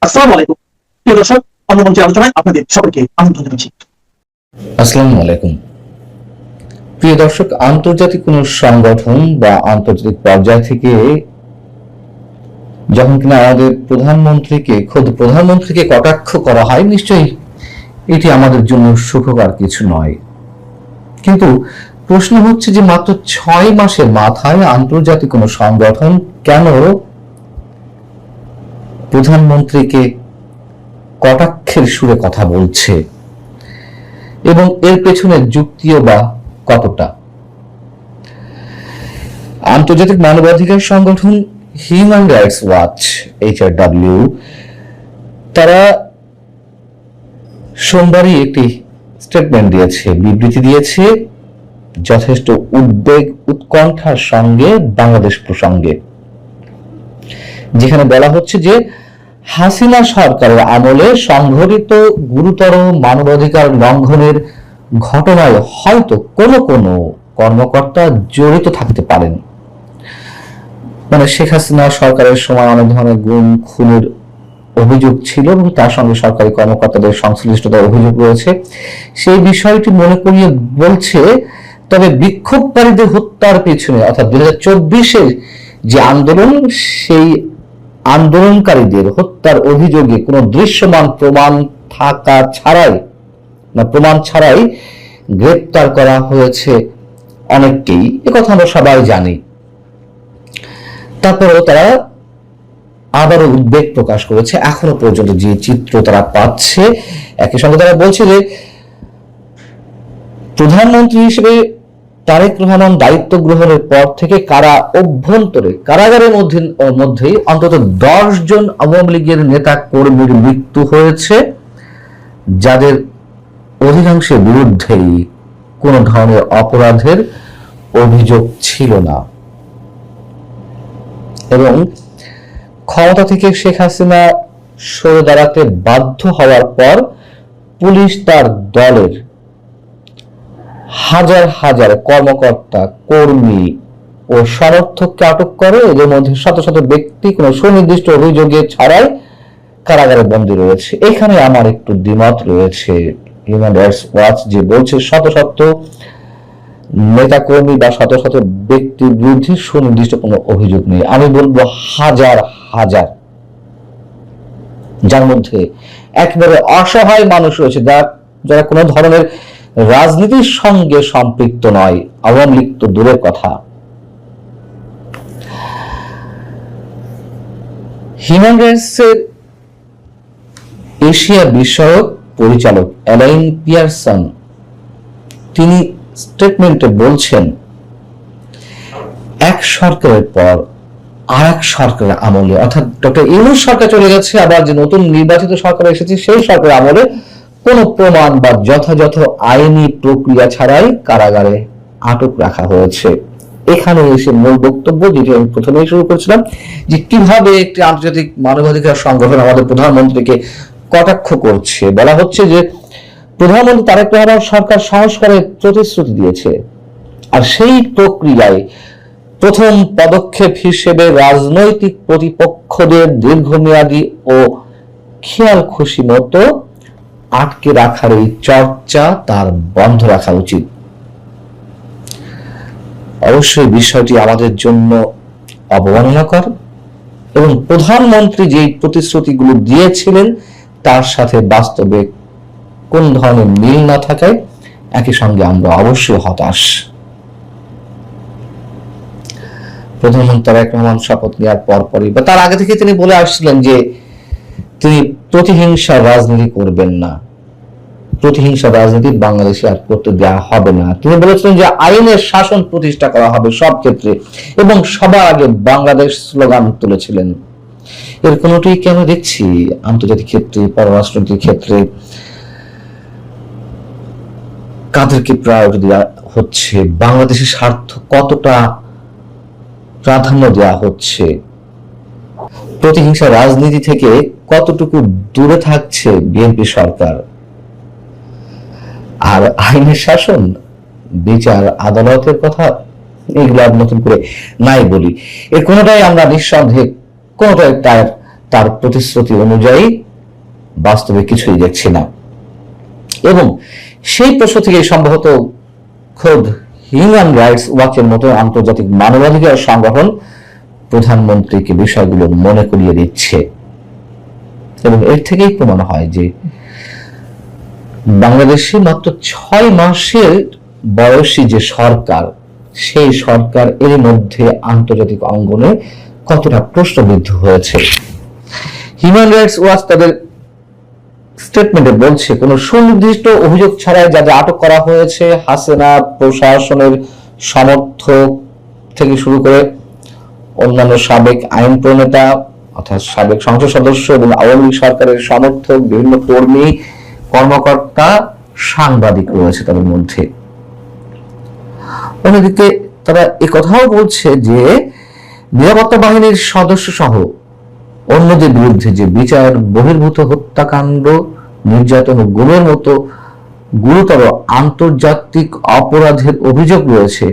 আসসালামু আলাইকুম প্রিয় দর্শক, অন্য মঞ্চের আলোচনায় আপনাদের সকলকে আমন্ত্রণ জানাচ্ছি। আসসালামু আলাইকুম প্রিয় দর্শক, আন্তর্জাতিক কোন সংগঠন বা আন্তর্জাতিক পর্যায় থেকে যখন কিনা আমাদের খোদ প্রধানমন্ত্রীকে কটাক্ষ করা হয়, নিশ্চয়ই এটি আমাদের জন্য সুখকর কিছু নয়। কিন্তু প্রশ্ন হচ্ছে যে মাত্র 6 মাসের মাথায় আন্তর্জাতিক কোন সংগঠন কেন প্রধানমন্ত্রীকে কটাক্ষের সুরে কথা বলছে এবং এর পেছনে যুক্তিও বা কতটা। আন্তর্জাতিক মানবাধিকার সংগঠন হিউম্যান রাইটস ওয়াচ HRW তারা সোমবারই একটি স্টেটমেন্ট দিয়েছে, বিবৃতি দিয়েছে যথেষ্ট উদ্বেগ উৎকণ্ঠার সঙ্গে বাংলাদেশ প্রসঙ্গে, যেখানে বলা হচ্ছে যে হাসিনা সরকারের আমলে সংঘটিত গুরুতর মানবাধিকার লঙ্ঘনের ঘটনায় হয়তো কোনো কোনো কর্মকর্তা জড়িত থাকতে পারেন। মানে শেখ হাসিনা সরকারের সময় অনেক ধরনের গুম খুনের অভিযোগ ছিল এবং তার সঙ্গে সরকারি কর্মকর্তাদের সংশ্লিষ্টতার অভিযোগ রয়েছে। সেই বিষয়টি মনে করিয়ে বলছে, তবে বিক্ষোভকারীদের হত্যার পেছনে অর্থাৎ 2024-এর যে আন্দোলন, সেই আন্দোলনকারীদের হত্যার অভিযোগে কোনো দৃশ্যমান প্রমাণ ছাড়াই গ্রেপ্তার করা হয়েছে অনেককেই, একথা আমরা সবাই জানি। তারপরেও তারা আবারও উদ্বেগ প্রকাশ করেছে এখনো পর্যন্ত যে চিত্র তারা পাচ্ছে। একই সঙ্গে তারা বলছে যে প্রধানমন্ত্রী হিসেবে তারেক রহমান দায়িত্ব গ্রহণের পর থেকে কারাগারের মধ্যেই অন্তত 10 জন আওয়ামী লীগের নেতা কর্মীর মৃত্যু হয়েছে, যাদের অধিকাংশের বিরুদ্ধেই কোনো ধরনের অপরাধের অভিযোগ ছিল না। এবং ক্ষমতা থেকে শেখ হাসিনা সরে দাঁড়াতে বাধ্য হওয়ার পর পুলিশ তার দলের হাজার হাজার কর্মকর্তা কর্মী ও সমর্থককে আটক করে। এদের মধ্যে শত শত ব্যক্তি কোনো সুনির্দিষ্ট অভিযোগে ছাড়াই কারাগারে বন্দী রয়েছে। এখানে আমার একটু দ্বিমত রয়েছে। হিউম্যান রাইটস ওয়াচ যে বলছে শত শত নেতা কর্মী বা শত শত ব্যক্তির বিরুদ্ধে সুনির্দিষ্ট কোনো অভিযোগ নেই, আমি বলবো হাজার হাজার, যার মধ্যে একেবারে অসহায় মানুষ রয়েছে যারা কোনো ধরনের রাজনীতির সঙ্গে সম্পৃক্ত নয়, আওয়ামী লীগ তো দূরের কথা। হিউম্যান রাইটসের এশিয়া বিষয়ক পরিচালক অ্যালাইন পিয়ারসন তিনি স্টেটমেন্টে বলছেন, এক সরকারের পর আর এক সরকারের আমলে, অর্থাৎ ডক্টর ইউনূস সরকার চলে গেছে, আবার যে নতুন নির্বাচিত সরকার এসেছে সেই সরকারের আমলে কোন প্রমাণ বা যথাযথ আইনি প্রক্রিয়া ছাড়াই কারাগারে আটক রাখা হয়েছে। এখানে এসে মূল বক্তব্য যেটি আমি প্রথমেই শুরু করেছিলাম, যে কিভাবে একটি আন্তর্জাতিক মানবাধিকার সংগঠন আমাদের প্রধানমন্ত্রীকে কটাক্ষ করছে। বলা হচ্ছে যে প্রধানমন্ত্রী তারেক রহমান সরকার সংস্কারের প্রতিশ্রুতি দিয়েছে, আর সেই প্রক্রিয়ায় প্রথম পদক্ষেপ হিসেবে রাজনৈতিক প্রতিপক্ষদের দীর্ঘমেয়াদী ও খেয়াল খুশি মতো আটকে রাখার এই চর্চা তার বন্ধ রাখা উচিত। অবশ্যই বিষয়টি আমাদের জন্য অবমাননাকর এবং প্রধানমন্ত্রী যে প্রতিশ্রুতিগুলো দিয়েছিলেন তার সাথে বাস্তবে কোন ধরনের মিল না থাকায় একই সঙ্গে আমরা অবশ্যই হতাশ। প্রধানমন্ত্রী তারেক রহমান শপথ নেওয়ার পরপরই বা তার আগে থেকে তিনি বলে আসছিলেন যে তিনি প্রতিহিংসার রাজনীতি করবেন না, প্রতিহিংসার রাজনীতি বাংলাদেশে আর করতে দেওয়া হবে না। তিনি বলেছিলেন যে আইনের শাসন প্রতিষ্ঠা করা হবে সব ক্ষেত্রে এবং সবার আগে বাংলাদেশ স্লোগান তুলেছিলেন। এর কোনোটিই কি আমরা দেখছি আন্তর্জাতিক ক্ষেত্রে, পররাষ্ট্রনীতির ক্ষেত্রে কাদেরকে প্রায়োরিটি দেওয়া হচ্ছে, বাংলাদেশের স্বার্থ কতটা প্রাধান্য দেওয়া হচ্ছে, প্রতিহিংসা রাজনীতি থেকে কতটুকু দূরে থাকছে বিএনপি সরকার, আর আইনের শাসন, বিচার, আদালতের কথা এগুলো নতুন করে নাই বলি। এর কোনোটাই আমরা নিঃসন্দেহে কোনোটাই তার প্রতিশ্রুতি অনুযায়ী বাস্তবে কিছুই দেখছি না। এবং সেই প্রশ্ন থেকে সম্ভবত খোদ হিউম্যান রাইটস ওয়াচের মতো আন্তর্জাতিক মানবাধিকার সংগঠন প্রধানমন্ত্রীকে বিষয়গুলো মনে করিয়ে দিচ্ছে। এবং এর থেকেই প্রমাণ হয় যে বাংলাদেশে মাত্র 6 মাসের বয়সী যে সরকার, সেই সরকার এর মধ্যে আন্তর্জাতিক অঙ্গনে কতটা প্রশ্নবিদ্ধ হয়েছে। হিউম্যান রাইটস ওয়াচ তাদের স্টেটমেন্টে বলছে, কোন সুনির্দিষ্ট অভিযোগ ছাড়াই যাদের আটক করা হয়েছে, হাসিনা প্রশাসনের সমর্থক থেকে শুরু করে অন্যান্য সাবেক আইন প্রণেতা অর্থাৎ সাবেক সংসদ সদস্য এবং আওয়ামী লীগ সরকারের সমর্থক, বিভিন্ন কর্মী, কর্মকর্তা, সাংবাদিক রয়েছে তাদের মধ্যে। অন্যদিকে তারা কথাও বলছে যে নিরাপত্তা বাহিনীর সদস্য সহ অন্যদের বিরুদ্ধে যে বিচার বহির্ভূত হত্যাকাণ্ড, নির্যাতন ও গুমের মতো গুরুতর আন্তর্জাতিক অপরাধের অভিযোগ রয়েছে,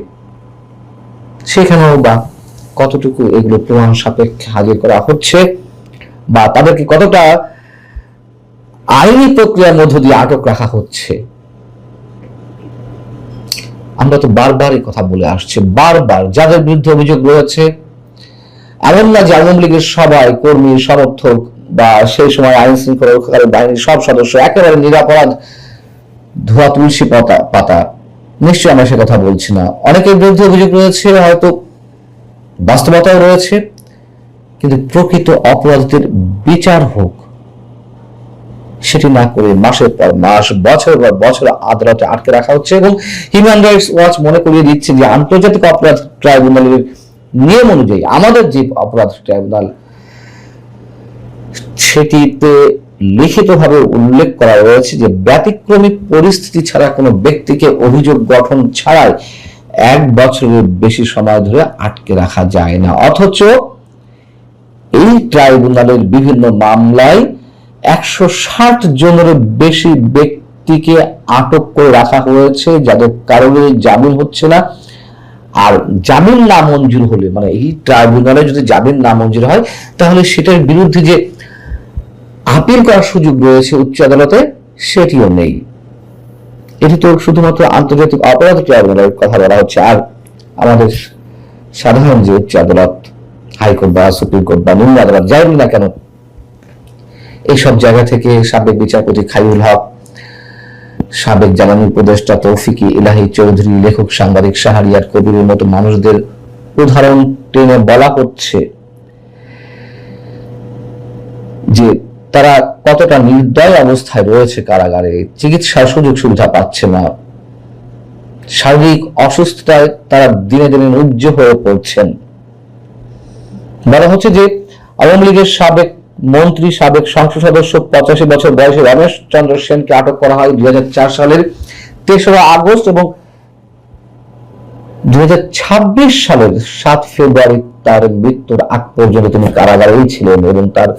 সেখানেও বা কতটুকু এগুলো প্রমাণ সাপেক্ষে হাজির করা হচ্ছে বা তাদেরকে কতটা আইনি প্রক্রিয়ার মধ্য দিয়ে আটক রাখা হচ্ছে। আমরা তো বারবার কথা বলে আসছি, বারবার যাদের বিরুদ্ধে অভিযোগ রয়েছে এমন না যে আওয়ামী লীগের সবাই কর্মী, সমর্থক বা সেই সময় আইন শৃঙ্খলা রক্ষাকারী বাহিনীর সব সদস্য একেবারে নিরাপরাধ ধোয়া তুলসী পাতা, নিশ্চয়ই আমরা সে কথা বলছি না। অনেকের বিরুদ্ধে অভিযোগ রয়েছে, হয়তো বাস্তবতাও রয়েছে, কিন্তু প্রকৃত অপরাধীদের বিচার হোক, সেটি না করে মাসের পর মাস, বছর পর বছর আদালতে আটকে রাখা হচ্ছে। এবং হিউম্যান রাইটস ওয়াচ মনে করিয়ে দিচ্ছে যে আন্তর্জাতিক অপরাধ ট্রাইব্যুনালের নিয়ম অনুযায়ী আমাদের যে অপরাধ ট্রাইব্যুনাল, সেটিতে লিখিতভাবে উল্লেখ করা রয়েছে যে ব্যতিক্রমী পরিস্থিতি ছাড়া কোনো ব্যক্তিকে অভিযোগ গঠন ছাড়াই 1 বছরের বেশি সময় ধরে আটকে রাখা যায় না। অথচ এই ট্রাইব্যুনালের বিভিন্ন মামলায় 160 জনের বেশি ব্যক্তিকে আটক করে রাখা হয়েছে, যাদের কারণে জামিন হচ্ছে না। আর জামিন না মঞ্জুর হলে, মানে এই ট্রাইব্যুনালে যদি জামিন না মঞ্জুর হয়, তাহলে সেটার বিরুদ্ধে যে আপিল করার সুযোগ রয়েছে উচ্চ আদালতে, সেটিও নেই। এটি তো শুধুমাত্র আন্তর্জাতিক অপরাধ ট্রাইব্যুনালের কথা বলা হচ্ছে। আর আমাদের সাধারণ যে উচ্চ আদালত, হাইকোর্ট বা সুপ্রিম কোর্ট বা নিম্ন আদালত, যাই না কেন, এইসব জায়গা থেকে সাবেক বিচারপতি খায়রুল হক, সাবেক জ্বালানি উপদেষ্টা তৌফিকি ইলাহি চৌধুরী, লেখক সাংবাদিক শাহরিয়ার কবিরের মতো মানুষদের উদাহরণ টেনে বলা হচ্ছে যে তারা কতটা নির্দয় অবস্থায় রয়েছে কারাগারে, চিকিৎসার সুযোগ সুবিধা পাচ্ছে না, শারীরিক অসুস্থতায় তারা দিনে দিনে নুজ্জ হয়ে পড়ছেন। বলা হচ্ছে যে আওয়ামী লীগের সাবেক মন্ত্রী, সাবেক সংসদ সদস্য 85 বছর বয়সী রমেশ চন্দ্র সেনকে আটক করা হয় 2004 সালের 3রা আগস্ট এবং 2026 সালের 7 ফেব্রুয়ারি তার মৃত্যুর আগ পর্যন্ত তিনি কারাগারেই ছিলেন। এবং তার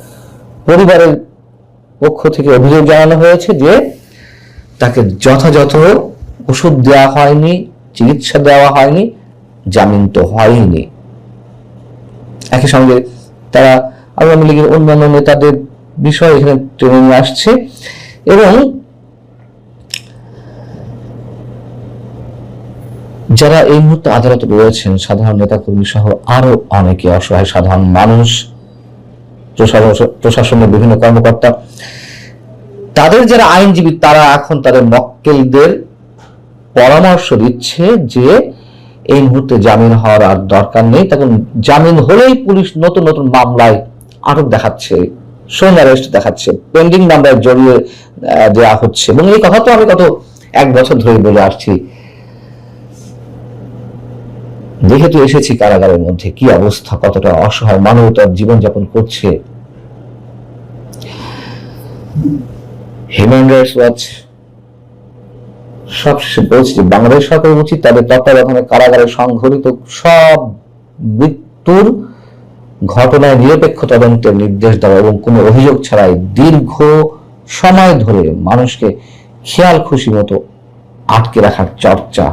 পরিবারের পক্ষ থেকে অভিযোগ জানানো হয়েছে যে তাকে যথাযথ ওষুধ দেওয়া হয়নি, চিকিৎসা দেওয়া হয়নি, জামিন তো হয়নি। একই সঙ্গে তারা আওয়ামী লীগের অন্যান্য নেতাদের বিষয় এখানে টেনে নিয়ে আসছে এবং যারা এই মুহূর্তে আদালতে রয়েছেন, সাধারণ নেতাকর্মী সহ আরো অনেকে, অসহায় সাধারণ মানুষ, প্রশাসনের বিভিন্ন কর্মকর্তা, তাদের যারা আইনজীবী, তারা এখন তাদের মক্কেলদের পরামর্শ দিচ্ছে যে এই মুহূর্তে জামিন হওয়ার আর দরকার নেই। তখন জামিন হলেই পুলিশ নতুন নতুন মামলায় আটক দেখাচ্ছে, শোন অ্যারেস্ট দেখাচ্ছে, পেন্ডিং মামলায় জড়িয়ে দেওয়া হচ্ছে। এবং এই কথা তো আমি গত 1 বছর ধরে বলে আসছি। যেহেতু এসেছি কারাগারের মধ্যে, কি অবস্থা, কতটা অসহায় মানবতার জীবনযাপন করছে। হিউম্যান রাইটস ওয়াচ সবশেষে বলছে যে বাংলাদেশ সরকারের উচিত তাদের তত্ত্বাবধানে কারাগারে সংঘটিত সব মৃত্যুর ঘটনায় নিরপেক্ষ তদন্তের নির্দেশ দেওয়া এবং কোনো অভিযোগ ছাড়াই দীর্ঘ সময় ধরে মানুষকে খেয়াল খুশি মতো আটকে রাখার চর্চা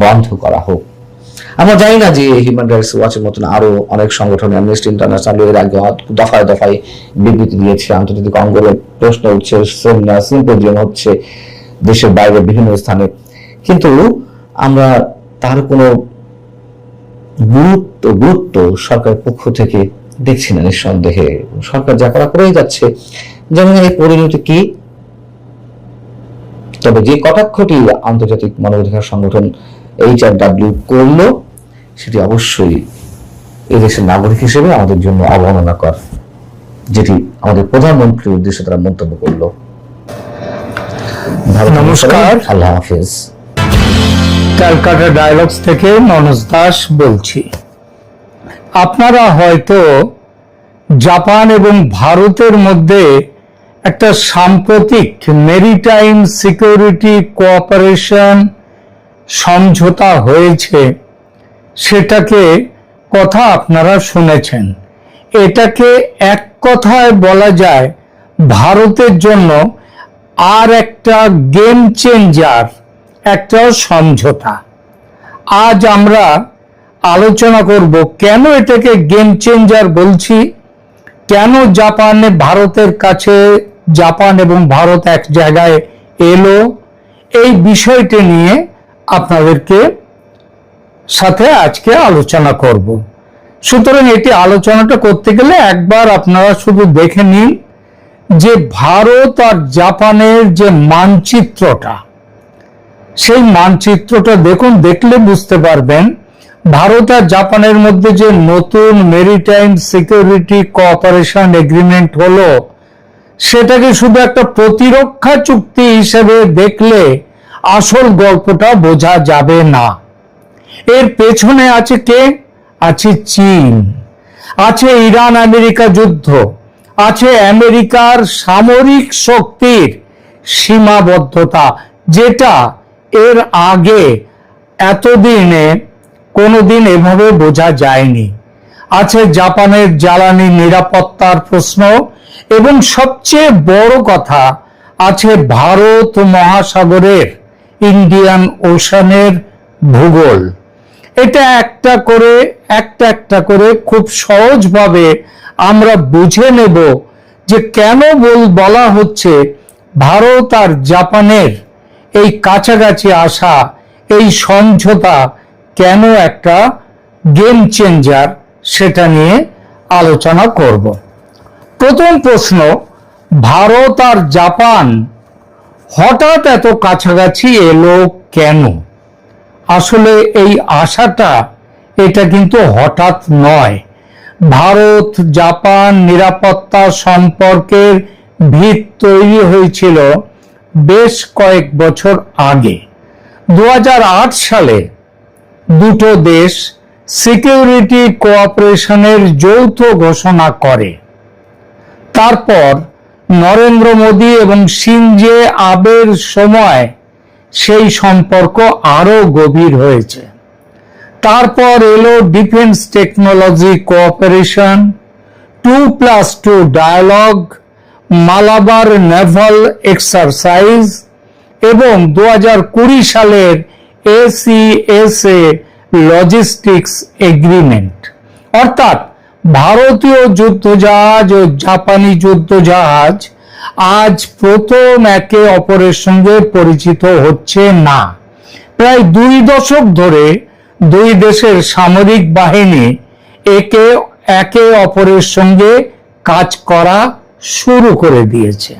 বন্ধ করা হোক। আমরা জানি না যে হিউম্যান রাইটস ওয়াচের মতন আরো অনেক সংগঠন, অ্যামনেস্টি ইন্টারন্যাশনাল এর আগে দফায় দফায় বিবৃতি দিয়েছে, আন্তর্জাতিক অঙ্গনে প্রশ্ন উঠছে, সেমিনার সিম্পোজিয়াম হচ্ছে দেশের বাইরে বিভিন্ন স্থানে, কিন্তু আমরা তার কোনো গুরুত্ব সরকারের পক্ষ থেকে দেখছি না। নিঃসন্দেহে সরকার যা করা করেই যাচ্ছে, যেমন এই পরিণতি কি। তবে যে কটাক্ষটি আন্তর্জাতিক মানবাধিকার সংগঠন HRW করলো, সেটি অবশ্যই এদেশের নাগরিক হিসেবে আমাদের জন্য অবমাননাকর, যেটি আমাদের প্রধানমন্ত্রীর উদ্দেশ্যে তারা মন্তব্য করলো। নমস্কার, আল্লাহ হাফেজ। ক্যালকাটা ডায়ালগস থেকে মনোজ দাস বলছি। আপনারা হয়তো জাপান এবং ভারতের মধ্যে একটা সাম্প্রতিক মেরিটাইম সিকিউরিটি কোঅপারেশন সমঝোতা হয়েছে, সেটাকে কথা আপনারা শুনেছেন। এটাকে এক কথায় বলা যায় ভারতের জন্য আর একটা গেম চেঞ্জার, একটা সমঝোতা। আজ আমরা আলোচনা করব কেন এটাকে গেম চেঞ্জার বলছি, কেন ভারতের কাছে জাপান এবং ভারত এক জায়গায় এলো, এই বিষয়টি নিয়ে আপনাদেরকে সাথে আজকে আলোচনা করব। সুতরাং এটি আলোচনাটা করতে গেলে একবার আপনারা শুধু দেখে নিন যে ভারত আর জাপানের যে মানচিত্রটা, সেই মানচিত্রটা দেখুন, দেখলে বুঝতে পারবেন ভারত আর জাপানের মধ্যে যে নতুন মেরিটাইম সিকিউরিটি কোঅপারেশন এগ্রিমেন্ট হলো, সেটাকে শুধু একটা প্রতিরক্ষা চুক্তি হিসেবে দেখলে আসল গল্পটা বোঝা যাবে না। এর পেছনে আছে কে? আছে চীন, আছে ইরান আমেরিকা যুদ্ধ, আছে আমেরিকার সামরিক শক্তির সীমাবদ্ধতা, যেটা এর আগে এতদিনে কোনোদিন এভাবে বোঝা যায়নি। আছে জাপানের জ্বালানি নিরাপত্তার প্রশ্ন, এবং সবচেয়ে বড় কথা আছে ভারত মহাসাগরের, ইন্ডিয়ান ওশানের ভূগোল। এটা একটা একটা করে খুব সহজভাবে আমরা বুঝে নেব যে কেন বলা হচ্ছে ভারত আর জাপানের এই কাছাকাছি আসা এই সমঝোতা কেন একটা গেম চেঞ্জার, সেটা নিয়ে আলোচনা করব। প্রথম প্রশ্ন, ভারত আর জাপান হঠাৎ এত কাছাকাছি এলো কেন? আসলে এই আশাটা, এটা কিন্তু হঠাৎ নয়। ভারত জাপান নিরাপত্তা সম্পর্কের ভিত তৈরি হয়েছিল বেশ কয়েক বছর আগে। 2008 সালে দুটো দেশ সিকিউরিটি কোঅপারেশনের যৌথ ঘোষণা করে। তারপর নরেন্দ্র মোদী এবং শিনজে আবের সময় সেই সম্পর্ক আরো গভীর হয়েছে। তারপর এলো defence technology cooperation, 2+2 dialogue, Malabar naval exercise এবং 2020 সালের ACSA লজিস্টিক্স এগ্রিমেন্ট। অর্থাৎ ভারতীয় যুদ্ধজাহাজ ও জাপানি যুদ্ধজাহাজ আজ প্রথম একে অপরের সঙ্গে পরিচিত হচ্ছে না। প্রায় 2 দশক ধরে দুই দেশের সামরিক বাহিনী একে অপরের সঙ্গে কাজ করা শুরু করে দিয়েছে।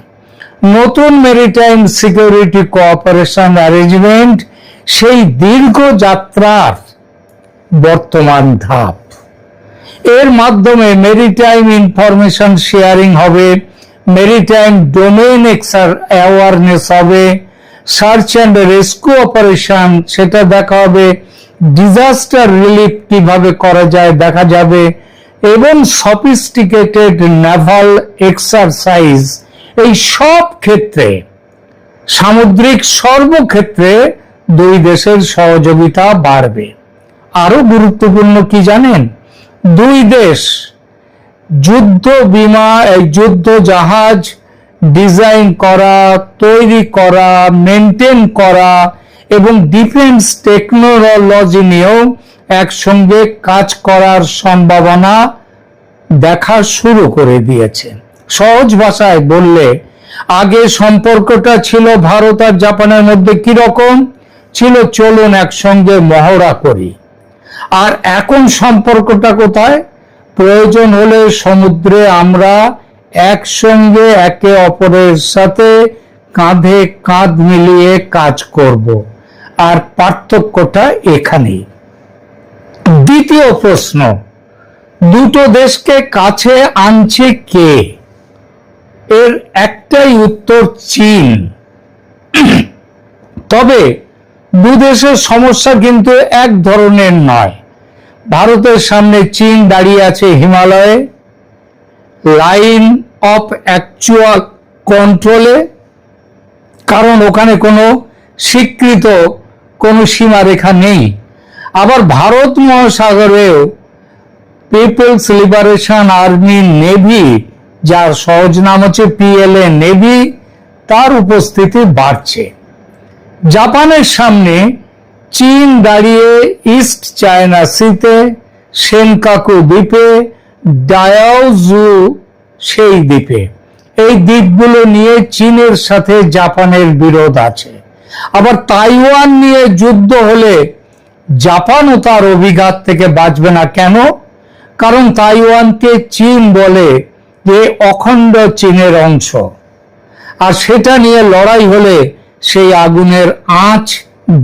নতুন মেরিটাইম সিকিউরিটি কোঅপারেশন অ্যারেঞ্জমেন্ট সেই দীর্ঘ যাত্রার বর্তমান ধাপ। এর মাধ্যমে মেরিটাইম ইনফরমেশন শেয়ারিং হবে, মেরিটাইম ডোমেইন অ্যাওয়ারনেস হবে, সার্চ অ্যান্ড রেস্কিউ অপারেশন সেটা দেখা হবে, ডিজাস্টার রিলিফ কিভাবে করা যায় দেখা যাবে, এবং সফিস্টিকেটেড নেভাল এক্সারসাইজ, এই সব ক্ষেত্রে, সামুদ্রিক সর্বক্ষেত্রে দুই দেশের সহযোগিতা বাড়বে। আরো গুরুত্বপূর্ণ কি জানেন? দুই দেশ যুদ্ধ জাহাজ ডিজাইন করা, তৈরি করা, মেনটেন করা এবং ডিফেন্স টেকনোলজি নিয়েও একসঙ্গে কাজ করার সম্ভাবনা দেখা শুরু করে দিয়েছে। সহজ ভাষায় বললে, আগে সম্পর্কটা ছিল ভারত আর জাপানের মধ্যে কি রকম ছিল, চলুন একসঙ্গে মহড়া করি। আর এখন সম্পর্কটা কোথায়? প্রয়োজন হলে সমুদ্রে আমরা একসঙ্গে একে অপরের সাথে কাঁধে কাঁধ মিলিয়ে কাজ করব। আর পার্থক্যটা এখানেই। দ্বিতীয় প্রশ্ন, দুটো দেশকে কাছে আনছে কে? এর একটাই উত্তর, চীন। তবে দুদেশের সমস্যা কিন্তু এক ধরনের নয়। ভারতের সামনে চীন দাঁড়িয়ে আছে হিমালয়ে, লাইন অফ অ্যাকচুয়াল কন্ট্রোলে, কারণ ওখানে কোনো স্বীকৃত কোনো সীমারেখা নেই। আবার ভারত মহাসাগরেও পিপলস লিবারেশন আর্মি নেভি, যার সহজ নাম হচ্ছে PLA নেভি, তার উপস্থিতি বাড়ছে। জাপানের সামনে চীন দাঁড়িয়ে ইস্ট চায়না সিতে, সেনকাকু দ্বীপে, ডায়াওজু সেই দ্বীপে। এই দ্বীপগুলো নিয়ে চীনের সাথে জাপানের বিরোধ আছে। আবার তাইওয়ান নিয়ে যুদ্ধ হলে জাপানও তার অভিঘাত থেকে বাঁচবে না। কেন? কারণ তাইওয়ানকে চীন বলে যে অখণ্ড চীনের অংশ, আর সেটা নিয়ে লড়াই হলে সেই আগুনের আঁচ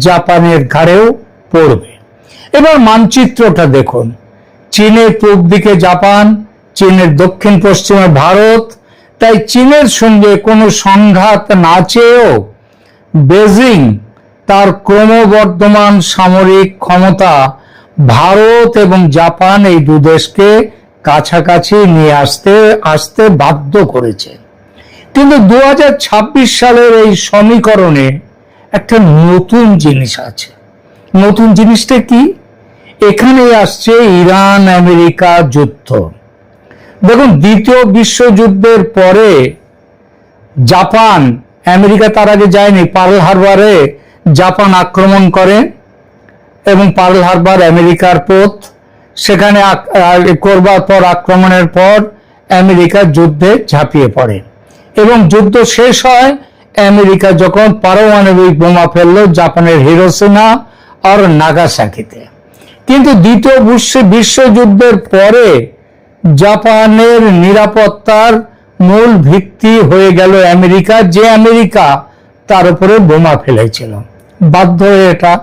জাপানের ঘাড়েও পড়বে। এবার মানচিত্রটা দেখুন, চীনের পূর্ব দিকে জাপান, চীনের দক্ষিণ পশ্চিমে ভারত। তাই চীনের সঙ্গে কোনো সংঘাত না চেয়েও বেজিং তার ক্রমবর্ধমান সামরিক ক্ষমতা ভারত এবং জাপান এই দুদেশকে কাছাকাছি নিয়ে আসতে বাধ্য করেছে। কিন্তু 2026 সালের এই সমীকরণে একটা নতুন জিনিস আছে। নতুন জিনিসটা কি? এখানে আসছে ইরান আমেরিকা যুদ্ধ। দেখুন, দ্বিতীয় বিশ্বযুদ্ধের পরে জাপান, আমেরিকা তার আগে যায়নি, পার্ল হারবারে জাপান আক্রমণ করে এবং পার্ল হারবার আমেরিকার পোত। সেখানে করবার পর, আক্রমণের পর আমেরিকা যুদ্ধে ঝাঁপিয়ে পড়ে এবং যুদ্ধ শেষ হয় আমেরিকা যখন পারমাণবিক বোমা ফেলল জাপানের হিরোশিমা আর নাগাসাকিতে। কিন্তু দ্বিতীয় বিশ্বযুদ্ধের পরে জাপানের নিরাপত্তার মূল ভিত্তি হয়ে গেল আমেরিকা, যে আমেরিকা তার উপরে বোমা ফেলেছিল। বাধ্য হয়ে এটা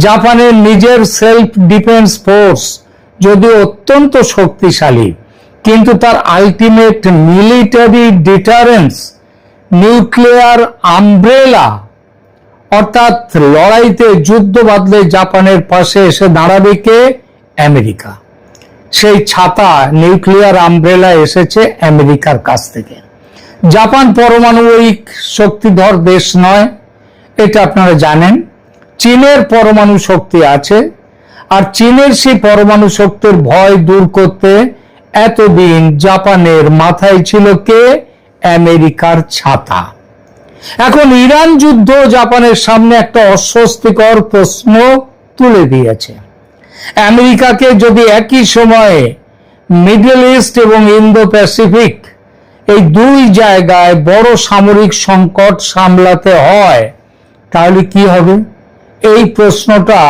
জাপানের নিজের সেলফ ডিফেন্স ফোর্স যদিও অত্যন্ত শক্তিশালী, কিন্তু তার ultimate military deterrence, nuclear umbrella, অর্থাৎ লড়াইতে যুদ্ধ বাঁধলে জাপানের পাশে এসে দাঁড়াবে কে? আমেরিকা। সেই ছাতা, নিউক্লিয়ার আমব্রেলা এসেছে আমেরিকার কাছ থেকে। জাপান পারমাণবিক শক্তিধর দেশ নয়, এটা আপনারা জানেন। চীনের পরমাণু শক্তি আছে, আর চীনের সেই পরমাণু শক্তির ভয় দূর করতে এতদিন জাপানের মাথায় ছিল কে? আমেরিকার ছাতা। এখন ইরান যুদ্ধ জাপানের সামনে একটা অস্বস্তিকর প্রশ্ন তুলে দিয়েছে। আমেরিকাকে যদি একই সময়ে মিডল ইস্ট এবং ইন্দো প্যাসিফিক এই দুই জায়গায় বড় সামরিক সংকট সামলাতে হয়, তাহলে কি হবে? এই প্রশ্নটা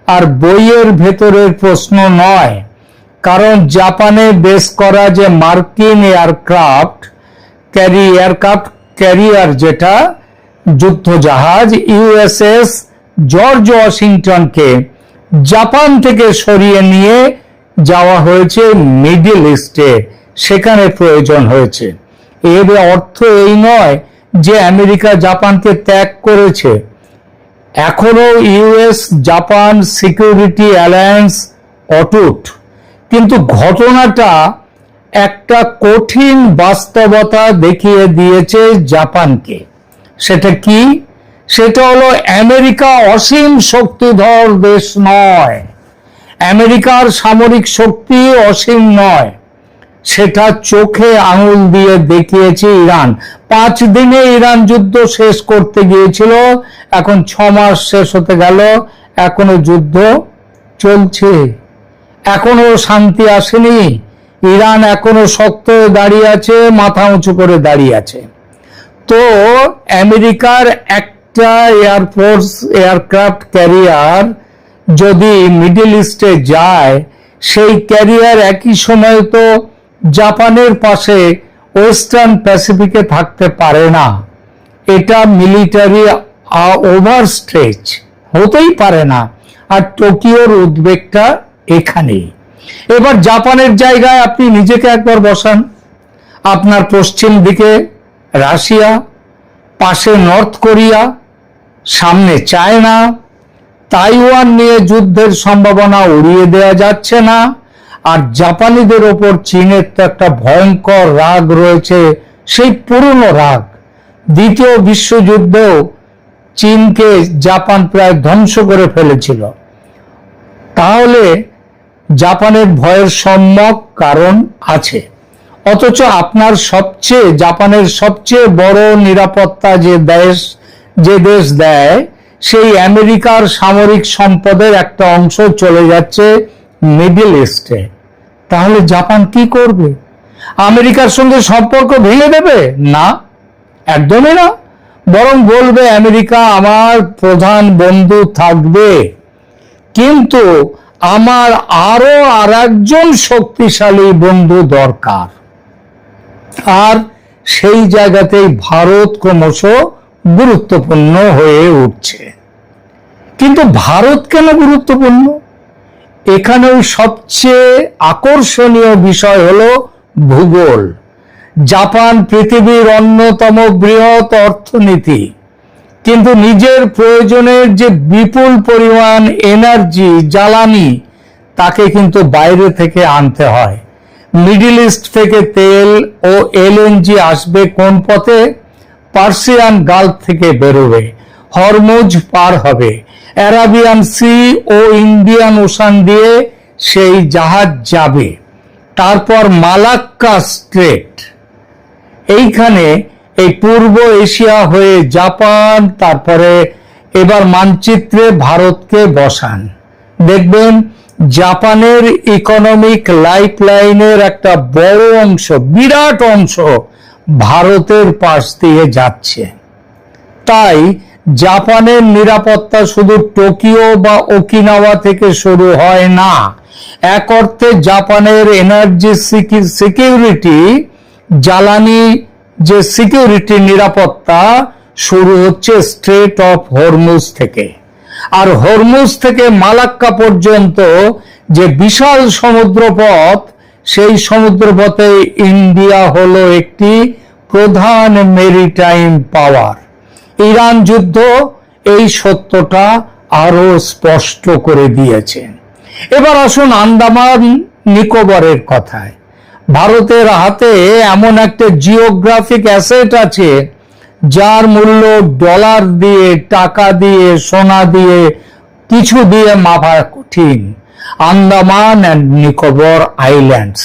আর বইয়ের ভেতরের প্রশ্ন নয়, কারণ জাপানে বেস করা যে মার্কিন এয়ারক্রাফট ক্যারিয়ার, যেটা যুদ্ধ জাহাজ USS জর্জ ওয়াশিংটনকে জাপান থেকে সরিয়ে নিয়ে যাওয়া হয়েছে মিডল ইস্টে, সেখানে প্রয়োজন হয়েছে। এর অর্থ এই নয় যে আমেরিকা জাপানকে ত্যাগ করেছে। এখনো US জাপান সিকিউরিটি অ্যালায়েন্স অটুট, কিন্তু ঘটনাটা একটা কঠিন বাস্তবতা দেখিয়ে দিয়েছে জাপানকে। সেটা কি? সেটা হলো আমেরিকা অসীম শক্তিধর দেশ নয়, আমেরিকার সামরিক শক্তি অসীম নয়। সেটা চোখে আঙুল দিয়ে দেখিয়েছে ইরান। 5 দিনে ইরান যুদ্ধ শেষ করতে গিয়েছিল, এখন 6 মাস শেষ হতে গেল, এখনো যুদ্ধ চলছে, এখনো শান্তি আসেনি। ইরান এখনো শক্ত হয়ে দাঁড়িয়ে আছে, মাথা উঁচু করে দাঁড়িয়ে আছে। তো আমেরিকার একটা এয়ারফোর্স এয়ারক্রাফট ক্যারিয়ার যদি মিডল ইস্টে যায়, সেই ক্যারিয়ার একই সময় তো জাপানের পাশে ওয়েস্টার্ন প্যাসিফিকে থাকতে পারে না। এটা মিলিটারি ওভারস্ট্রেচ হতেই পারে না। আর টোকিওর উদ্বেগটা এখানেই। এবার জাপানের জায়গায় আপনি নিজেকে একবার বসান। আপনার পশ্চিম দিকে রাশিয়া, পাশে নর্থ কোরিয়া, সামনে চায়না, তাইওয়ান নিয়ে যুদ্ধের সম্ভাবনা উড়িয়ে দেওয়া যাচ্ছে না। আর জাপানিদের ওপর চীনের তো একটা ভয়ঙ্কর রাগ রয়েছে, সেই পুরনো রাগ। দ্বিতীয় বিশ্বযুদ্ধেও চীনকে জাপান প্রায় ধ্বংস করে ফেলেছিল। তাহলে জাপানের ভয়ের সম্যক কারণ আছে। অথচ আপনার জাপানের সবচেয়ে বড় নিরাপত্তা যে দেশ দেয়, সেই আমেরিকার সামরিক সম্পদের একটা অংশ চলে যাচ্ছে মিডল ইস্টে। তাহলে জাপান কি করবে? আমেরিকার সঙ্গে সম্পর্ক ভেঙে দেবে? না, একদমই না। বরং বলবে আমেরিকা আমার প্রধান বন্ধু থাকবে, কিন্তু আমার আরো আরেকজন শক্তিশালী বন্ধু দরকার। আর সেই জায়গাতেই ভারত ক্রমশ গুরুত্বপূর্ণ হয়ে উঠছে। কিন্তু ভারত কেন গুরুত্বপূর্ণ? এখানেও সবচেয়ে আকর্ষণীয় বিষয় হলো ভূগোল। জাপান পৃথিবীর অন্যতম বৃহৎ অর্থনীতি, কিন্তু নিজের প্রয়োজনের যে বিপুল পরিমাণ এনার্জি, জ্বালানি, তাকে কিন্তু বাইরে থেকে আনতে হয়। মিডল ইস্ট থেকে তেল ও এলএনজি আসবে কোন পথে? পার্সিয়ান গালফ থেকে বেরোবে, হরমুজ পার হবে, অ্যারাবিয়ান সি ও ইন্ডিয়ান ওশান দিয়ে সেই জাহাজ যাবে, তারপর মালাক্কা স্ট্রেট। এইখানে এই পূর্ব এশিয়া হয়ে জাপান, তারপরে এবার মানচিত্রে ভারতকে বসান। দেখবেন জাপানের ইকোনমিক লাইফলাইনের একটা বড় অংশ, বিরাট অংশ ভারতের পাশ দিয়ে যাচ্ছে। তাই জাপানের নিরাপত্তা শুধু টোকিও বা ওকিনাওয়া থেকে শুরু হয় না। এক অর্থে জাপানের এনার্জি সিকিউরিটি, জ্বালানি যে সিকিউরিটি, নিরাপত্তা শুরু হচ্ছে স্ট্রেট অফ হরমুজ থেকে। আর হরমুজ থেকে মালাক্কা পর্যন্ত যে বিশাল সমুদ্রপথ, সেই সমুদ্রপথে ইন্ডিয়া হলো একটি প্রধান মেরিটাইম পাওয়ার। ইরান যুদ্ধ এই সত্যটা আরো স্পষ্ট করে দিয়েছে। এবার আসুন আন্দামান নিকোবরের কথায়। ভারতের হাতে এমন একটা জিওগ্রাফিক অ্যাসেট আছে, যার মূল্য ডলার দিয়ে, টাকা দিয়ে, সোনা দিয়ে, কিছু দিয়ে মাপা কঠিন। আন্দামান অ্যান্ড নিকোবর আইল্যান্ডস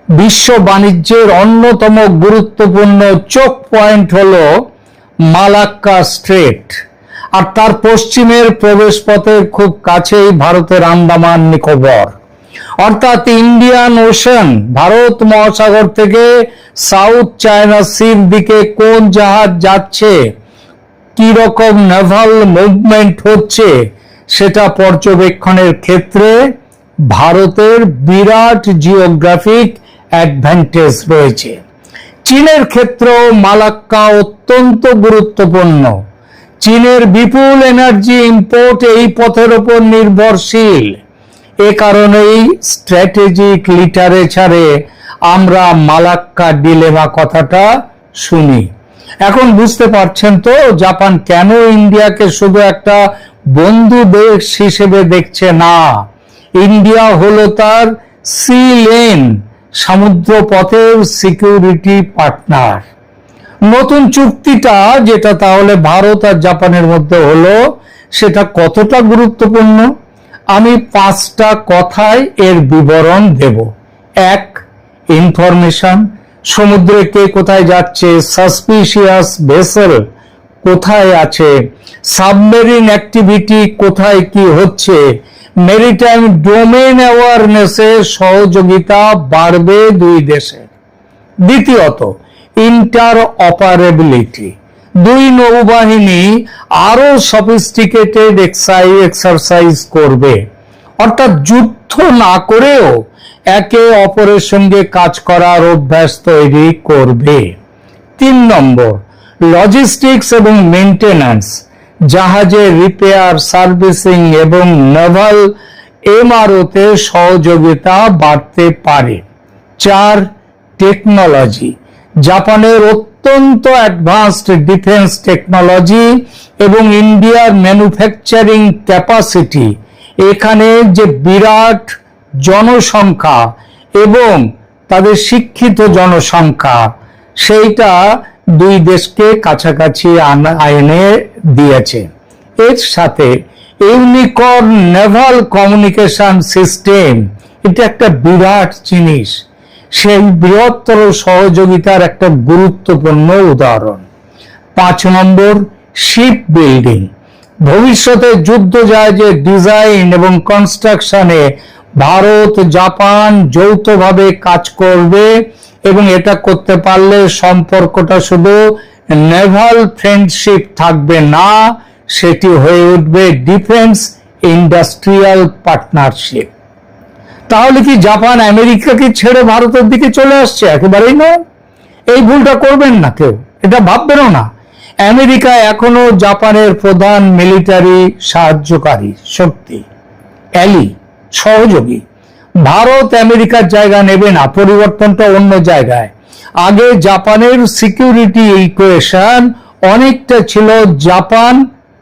বিশ্ব বাণিজ্যের অন্যতম গুরুত্বপূর্ণ চোখ পয়েন্ট হলো মালাক্কা স্ট্রেট, আর তার পশ্চিমের প্রবেশপথের খুব কাছেই ভারতের আন্দামান নিকোবর, অর্থাৎ ইন্ডিয়ান ওশান। ভারত মহাসাগর থেকে সাউথ চায়না সির দিকে কোন জাহাজ যাচ্ছে, কি রকম নেভাল মুভমেন্ট হচ্ছে, সেটা পর্যবেক্ষণের ক্ষেত্রে ভারতের বিরাট জিওগ্রাফিক অ্যাডভান্টেজ রয়েছে। চীনের ক্ষেত্রেও মালাক্কা অত্যন্ত গুরুত্বপূর্ণ। চীনের বিপুল এনার্জি ইম্পোর্ট এই পথের উপর নির্ভরশীল। এ কারণেই স্ট্র্যাটেজিক লিটারেচারে আমরা মালাক্কা ডিলেমা কথাটা শুনি। এখন বুঝতে পারছেন তো জাপান কেন ইন্ডিয়াকে শুধু একটা বন্ধু দেশ হিসেবে দেখছে না। ইন্ডিয়া হলো তার সি লেন, সমুদ্র পথের সিকিউরিটি পার্টনার। নতুন চুক্তিটা যেটা তাহলে ভারত আর জাপানের মধ্যে হলো, সেটা কতটা গুরুত্বপূর্ণ? আমি 5টা কথায় এর বিবরণ দেব। 1, ইনফরমেশন। সমুদ্রে কে কোথায় যাচ্ছে, সাসপিশিয়াস ভেসেল কোথায় আছে, সাবমেরিন অ্যাক্টিভিটি কোথায় কি হচ্ছে, মেরিটাইম ডোমেইন অ্যাওয়ারনেসের সহযোগিতা বাড়বে দুই দেশের। দ্বিতীয়ত, ইন্টার অপারেবিলিটি, দুই নৌবাহিনী আরো সফিস্টিকেটেড এক্সারসাইজ করবে, অর্থাৎ যুদ্ধ না করেও একে অপরের সঙ্গে কাজ করার অভ্যাস তৈরি করবে। 3 নম্বর, লজিস্টিক্স এবং মেইনটেন্যান্স, জাহাজের রিপেয়ার, সার্ভিসিং এবং নেভাল এমআরওতে সহযোগিতা বাড়তে পারে। 4, টেকনোলজি, জাপানের অত্যন্ত অ্যাডভান্সড ডিফেন্স টেকনোলজি এবং ইন্ডিয়ার ম্যানুফ্যাকচারিং ক্যাপাসিটি, এখানে যে বিরাট জনসংখ্যা এবং তাদের শিক্ষিত জনসংখ্যা, সেইটা দুই দেশকে কাছাকাছি আইনে দিয়েছে। এর সাথে ইউনিকর্ন নেভাল কমিউনিকেশন সিস্টেম, এটা একটা বিরাট জিনিস, সেই বৃহত্তর সহযোগিতার একটা গুরুত্বপূর্ণ উদাহরণ। 5 নম্বর, শিপ বিল্ডিং, ভবিষ্যতে যুদ্ধ জাহাজের ডিজাইন এবং কনস্ট্রাকশনে ভারত জাপান যৌথভাবে কাজ করবে এবং এটা করতে পারলে সম্পর্কটা শুধু নেভাল ফ্রেন্ডশিপ থাকবে না, সেটি হয়ে উঠবে ডিফেন্স ইন্ডাস্ট্রিয়াল পার্টনারশিপ। তাহলে কি জাপান আমেরিকাকে ছেড়ে ভারতের দিকে চলে আসছে? একেবারেই নয়, এই ভুলটা করবেন না কেউ, এটা ভাববেনও না। আমেরিকা এখনো জাপানের প্রধান মিলিটারি সাহায্যকারী শক্তি, অ্যালি, সহযোগী। ভারত আমেরিকার জায়গা নেবে না, পরিবর্তনটা অন্য জায়গায়। আগে জাপানের সিকিউরিটি ইকুয়েশন অনেকটা ছিল জাপান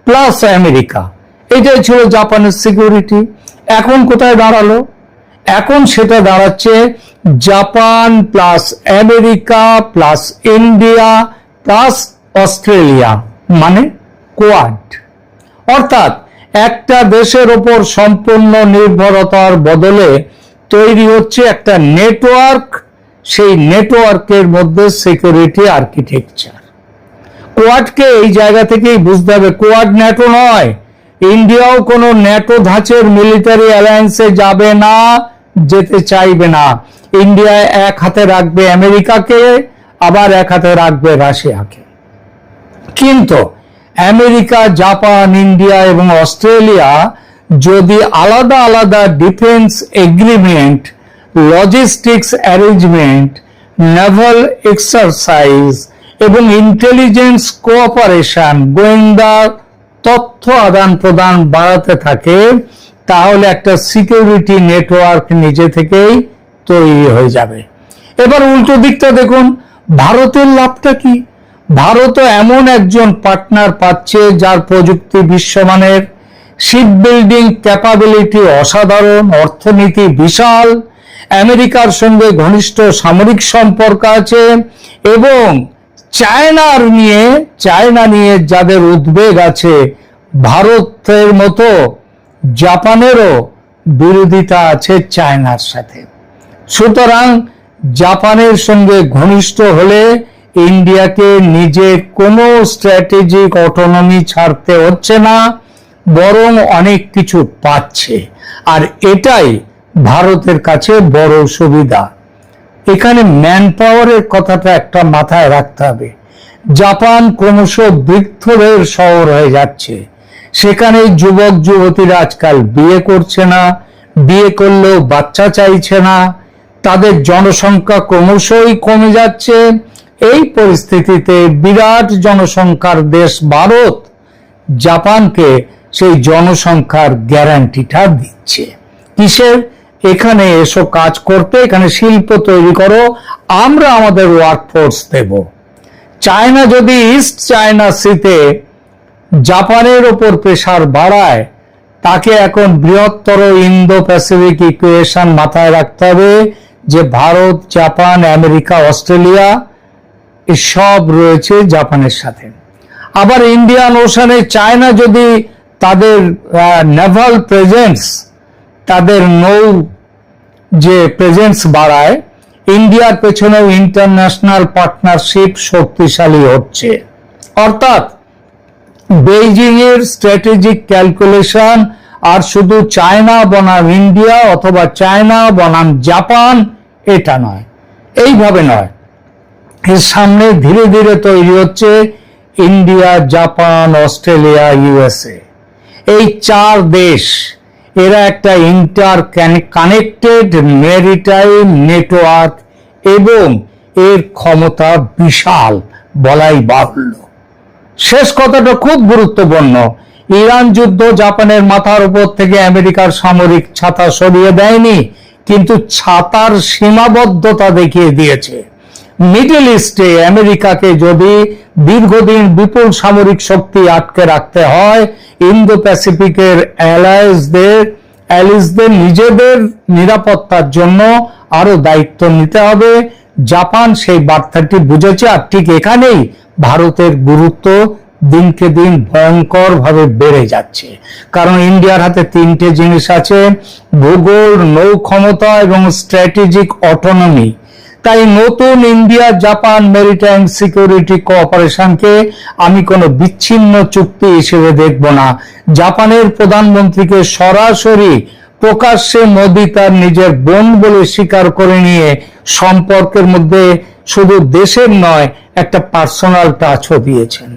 প্লাস আমেরিকা, এটাই ছিল জাপানের সিকিউরিটি। এখন কোথায় দাঁড়ালো? এখন সেটা দাঁড়াচ্ছে Japan plus America plus India plus Australia, মানে কোয়াড। অর্থাৎ একটা দেশের ওপর সম্পূর্ণ নির্ভরতার বদলে তৈরি হচ্ছে একটা নেটওয়ার্ক, সেই নেটওয়ার্কের মধ্যে সিকিউরিটি আর্কিটেকচার। কোয়াডকে এই জায়গা থেকেই বুঝতে হবে, কোয়াড ন্যাটো নয়। ইন্ডিয়াও কোনো ন্যাটো ধাঁচের মিলিটারি অ্যালায়েন্সে যাবে না, যেতে চাইবে না। ইন্ডিয়া এক হাতে রাখবে আমেরিকাকে, আবার এক হাতে রাখবে রাশিয়াকে। কিন্তু আমেরিকা, জাপান, ইন্ডিয়া এবং অস্ট্রেলিয়া যদি আলাদা আলাদা defence agreement, logistics arrangement, Naval exercise এবং ইন্টেলিজেন্স কোঅপারেশন, গোয়েন্দা তথ্য আদান প্রদান বাড়াতে থাকে, তাহলে একটা সিকিউরিটি নেটওয়ার্ক নিজে থেকেই তৈরি হয়ে যাবে। এবার উল্টো দিকটা দেখুন, ভারতের লাভটা কি? ভারত এমন একজন পার্টনার পাচ্ছে যার প্রযুক্তি বিশ্বমানের, শিপ বিল্ডিং ক্যাপাবিলিটি অসাধারণ, অর্থনীতি বিশাল, আমেরিকার সঙ্গে ঘনিষ্ঠ সামরিক সম্পর্ক আছে এবং চায়না নিয়ে যাদের উদ্বেগ আছে, ভারতের মতো জাপানেরও বিরোধিতা আছে চায়নার সাথে। সুতরাং জাপানের সঙ্গে ঘনিষ্ঠ হলে ইন্ডিয়াকে নিজের কোনো স্ট্র্যাটেজিক অটোনমি ছাড়তে হচ্ছে না, বরং অনেক কিছু পাচ্ছে। আর এটাই ভারতের কাছে বড় সুবিধা। এখানে ম্যান পাওয়ারের কথাটা একটা মাথায় রাখতে হবে। জাপান ক্রমশ বৃদ্ধদের শহর হয়ে যাচ্ছে, সেখানে যুবক যুবতীরা আজকাল বিয়ে করছে না, বিয়ে করলেও বাচ্চা চাইছে না, তাদের জনসংখ্যা ক্রমশই কমে যাচ্ছে। এই পরিস্থিতিতে বিরাট জনসংখ্যার দেশ ভারত জাপানকে সেই জনসংখ্যার গ্যারান্টিটা দিচ্ছে। কিসের? এখানে এসো কাজ করতে, এখানে শিল্প তৈরি করো, আমরা আমাদের ওয়ার্কফোর্স দেব। চায়না যদি ইস্ট চায়না সিতে জাপানের ওপর প্রেসার বাড়ায়, তাকে এখন বৃহত্তর ইন্দো প্যাসিফিক ইকুয়েশন মাথায় রাখতে হবে যে ভারত, জাপান, আমেরিকা, অস্ট্রেলিয়া সব রয়েছে জাপানের সাথে। আবার ইন্ডিয়ান ওশানে চায়না যদি তাদের নেভাল প্রেজেন্স, তাদের নৌ যে প্রেজেন্স বাড়ায়, ইন্ডিয়ার পেছনেও ইন্টারন্যাশনাল পার্টনারশিপ শক্তিশালী হচ্ছে। অর্থাৎ বেইজিং এর স্ট্র্যাটেজিক ক্যালকুলেশন আর শুধু চায়না বনাম ইন্ডিয়া অথবা চায়না বনাম জাপান এটা নয়, এইভাবে নয়। এর সামনে ধীরে ধীরে তৈরি হচ্ছে ইন্ডিয়া, জাপান, অস্ট্রেলিয়া, ইউএসএ, এই 4 দেশ, এরা একটা ইন্টার কানেক্টেড মেরিটাইম নেটওয়ার্ক এবং এর ক্ষমতা বিশাল বলাই বাহুল্য। শেষ কথাটা খুব গুরুত্বপূর্ণ। ইরান যুদ্ধ জাপানের মাথার উপর থেকে আমেরিকার সামরিক ছাতা সরিয়ে দেয়নি, কিন্তু ছাতার সীমাবদ্ধতা দেখিয়ে দিয়েছে। মিডল ইস্টে আমেরিকাকে যদি দীর্ঘদিন বিপুল সামরিক শক্তি আটকে রাখতে হয়, ইন্দো প্যাসিফিকের অ্যালিসদের নিজেদের নিরাপত্তার জন্য আরো দায়িত্ব নিতে হবে। জাপান সেই বার্তাটি বুঝেছে, আর ঠিক এখানেই ভারতের গুরুত্ব দিনকে দিন ভয়ঙ্কর ভাবে বেড়ে যাচ্ছে। কারণ ইন্ডিয়ার হাতে 3টে জিনিস আছে: ভূগোল, নৌ ক্ষমতা এবং স্ট্র্যাটেজিক অটোনমি। তাই নতুন ইন্ডিয়া জাপান মেরিটাইম সিকিউরিটি কোঅপারেশনকে আমি কোনো বিচ্ছিন্ন চুক্তি হিসেবে দেখব না। জাপানের প্রধানমন্ত্রীকে সরাসরি প্রকাশ্যে মোদী তার নিজের বোন বলে স্বীকার করে নিয়ে সম্পর্কের মধ্যে শুধু দেশের নয়, একটা পার্সোনাল টাচও দিয়েছেন।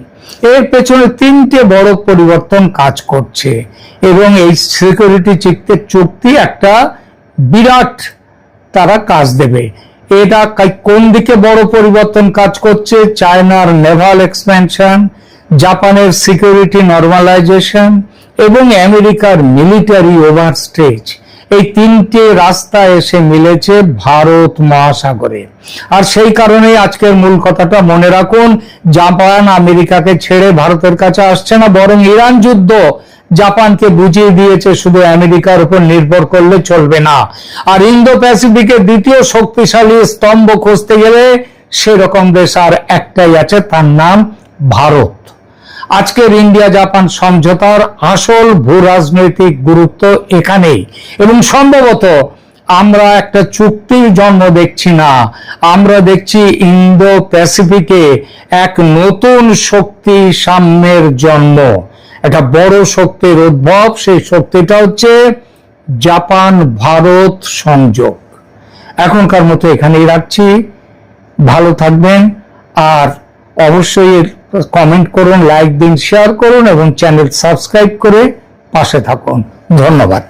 এর পেছনে 3টে বড় পরিবর্তন কাজ করছে এবং এই সিকিউরিটি চুক্তি একটা বিরাট তারা কাজ দেবে। এটা কোন দিকে বড় পরিবর্তন কাজ করছে? চায়নার নেভাল এক্সপ্যানশন, জাপানের সিকিউরিটি নরমালাইজেশন এবং আমেরিকার মিলিটারি ওভারস্টেজ, এই 3টে রাস্তা এসে মিলেছে ভারত মহাসাগরে। আর সেই কারণে আজকের মূল কথাটা মনে রাখুন, জাপান আমেরিকাকে ছেড়ে ভারতের কাছে আসছে না, বরং ইরান যুদ্ধ জাপানকে বুঝিয়ে দিয়েছে শুধু আমেরিকার উপর নির্ভর করলে চলবে না। আর ইন্দো প্যাসিফিকের দ্বিতীয় শক্তিশালী স্তম্ভ খুঁজতে গেলে সেরকম দেশ আর একটাই আছে, তার নাম ভারত। আজকের ইন্ডিয়া জাপান সমঝোতার আসল ভূ রাজনৈতিক গুরুত্ব এখানেই, এবং সম্ভবত আমরা একটা চুক্তির জন্ম দেখছি না, আমরা দেখছি ইন্দো প্যাসিফিকে এক নতুন শক্তি সাম্যের জন্ম, একটা বড় শক্তির উদ্ভব। সেই শক্তিটা হচ্ছে জাপান ভারত সংযোগ। এখনকার মতো এখানেই রাখছি, ভালো থাকবেন, আর অবশ্যই কমেন্ট করুন, লাইক দিন, শেয়ার করুন এবং চ্যানেল সাবস্ক্রাইব করে পাশে থাকুন। ধন্যবাদ।